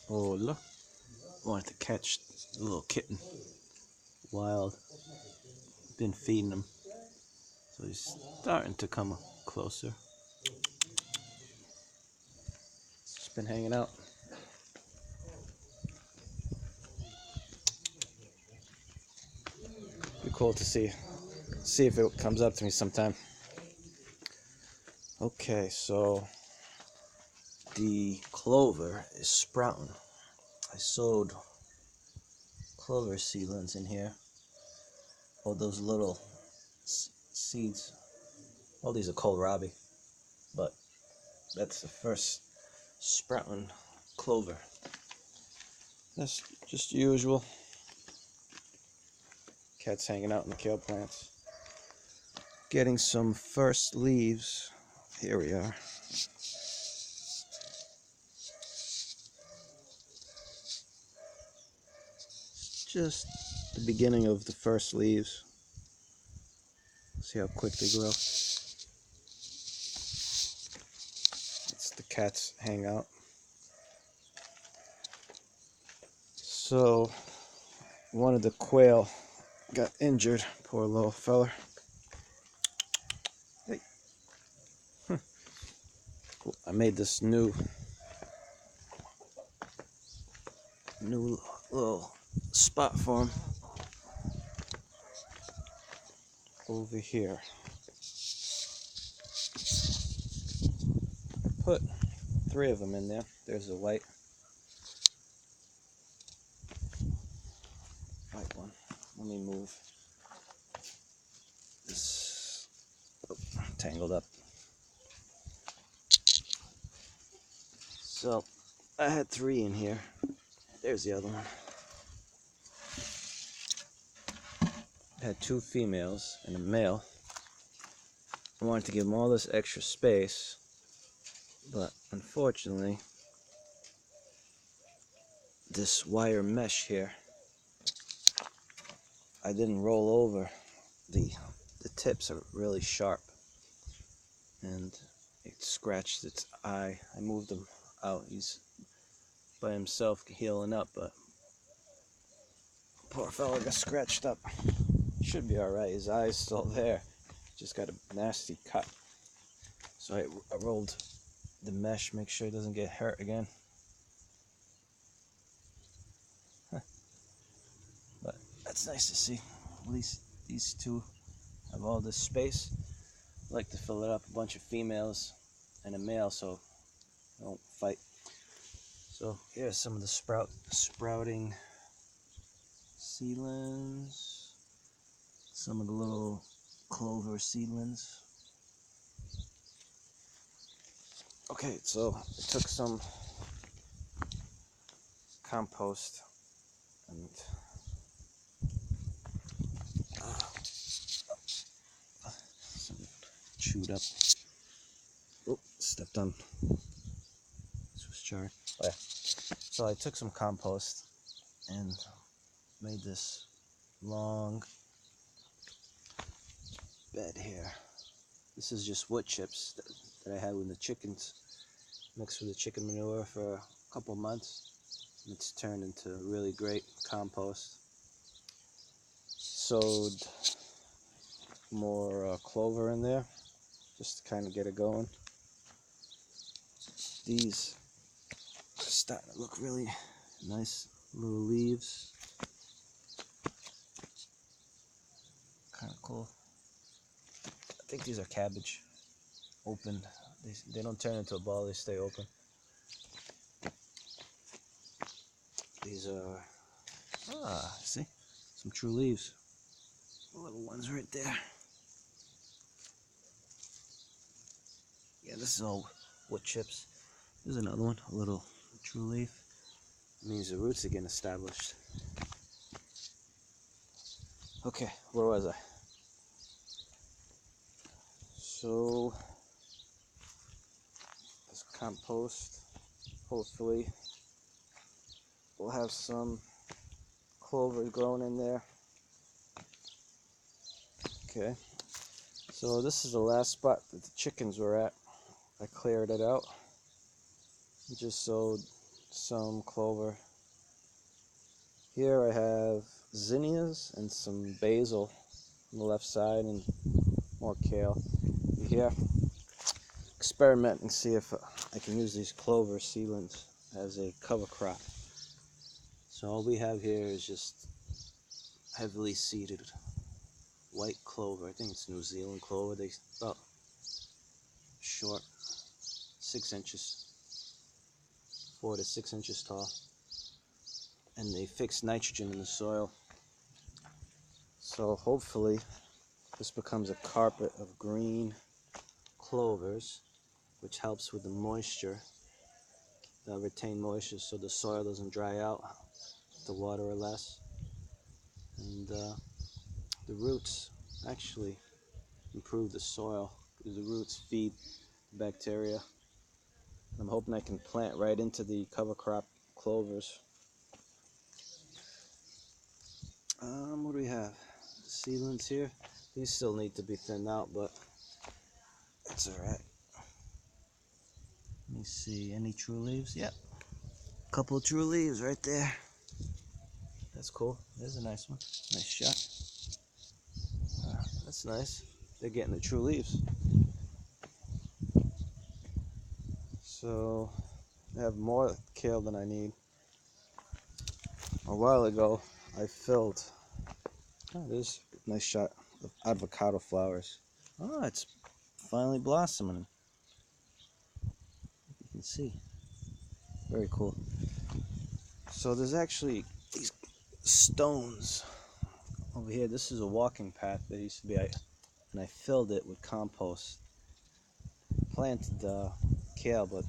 Oh, look. Wanted to catch the little kitten. Wild. Been feeding him. So he's starting to come closer. Just been hanging out. Be cool to see if it comes up to me sometime. Okay, so the clover is sprouting. I sowed clover seedlings in here. All those little seeds. All these are kohlrabi, but that's the first sprouting clover. That's just usual. Cats hanging out in the kale plants. Getting some first leaves. Here we are. Just the beginning of the first leaves. See how quick they grow. It's the cats hang out. So one of the quail got injured. Poor little fella. Hey. I made this new little spot for him over here. I put 3 of them in there. There's a white one. Let me move this. Oh, tangled up. So I had 3 in here. There's the other one. I had 2 females and a male. I wanted to give them all this extra space, but unfortunately this wire mesh here, I didn't roll over. The tips are really sharp and it scratched its eye. I moved him out. He's by himself healing up, but poor fella got scratched up. Should be alright. His eye's still there. Just got a nasty cut. So I rolled the mesh, make sure it doesn't get hurt again. But that's nice to see. At least these 2 have all this space. I like to fill it up, a bunch of females and a male, so they don't fight. So here's some of the sprouting seedlings. Some of the little clover seedlings. Okay, so I took some compost and some chewed up. Oh, stepped on Swiss chard. Oh, yeah. So I took some compost and made this long bed here. This is just wood chips that I had with the chickens, mixed with the chicken manure for a couple months. And it's turned into really great compost. Sowed more clover in there, just to kind of get it going. These are starting to look really nice, little leaves. Kind of cool. I think these are cabbage. Open. They don't turn into a ball, they stay open. These are, see? Some true leaves. The little ones right there. Yeah, this is all wood chips. There's another one, a little true leaf. It means the roots are getting established. Okay, where was I? So, this compost, hopefully, we'll have some clover growing in there. Okay, so this is the last spot that the chickens were at. I cleared it out. Just sowed some clover. Here I have zinnias and some basil on the left side and more kale. Here, experiment and see if I can use these clover seedlings as a cover crop. So all we have here is just heavily seeded white clover. I think it's New Zealand clover. They about short, 6 inches, 4 to 6 inches tall, and they fix nitrogen in the soil. So hopefully this becomes a carpet of green clovers, which helps with the moisture. They'll retain moisture so the soil doesn't dry out, the water or less. And the roots actually improve the soil because the roots feed the bacteria. I'm hoping I can plant right into the cover crop clovers. What do we have? Seedlings here. These still need to be thinned out, but that's alright. Let me see, any true leaves? Yep. A couple of true leaves right there. That's cool. There's a nice one. Nice shot. That's nice. They're getting the true leaves. So I have more kale than I need. A while ago I filled, there's a nice shot of avocado flowers. Oh, it's finally blossoming. You can see. Very cool. So there's actually these stones over here. This is a walking path that used to be, and I filled it with compost. Planted kale, but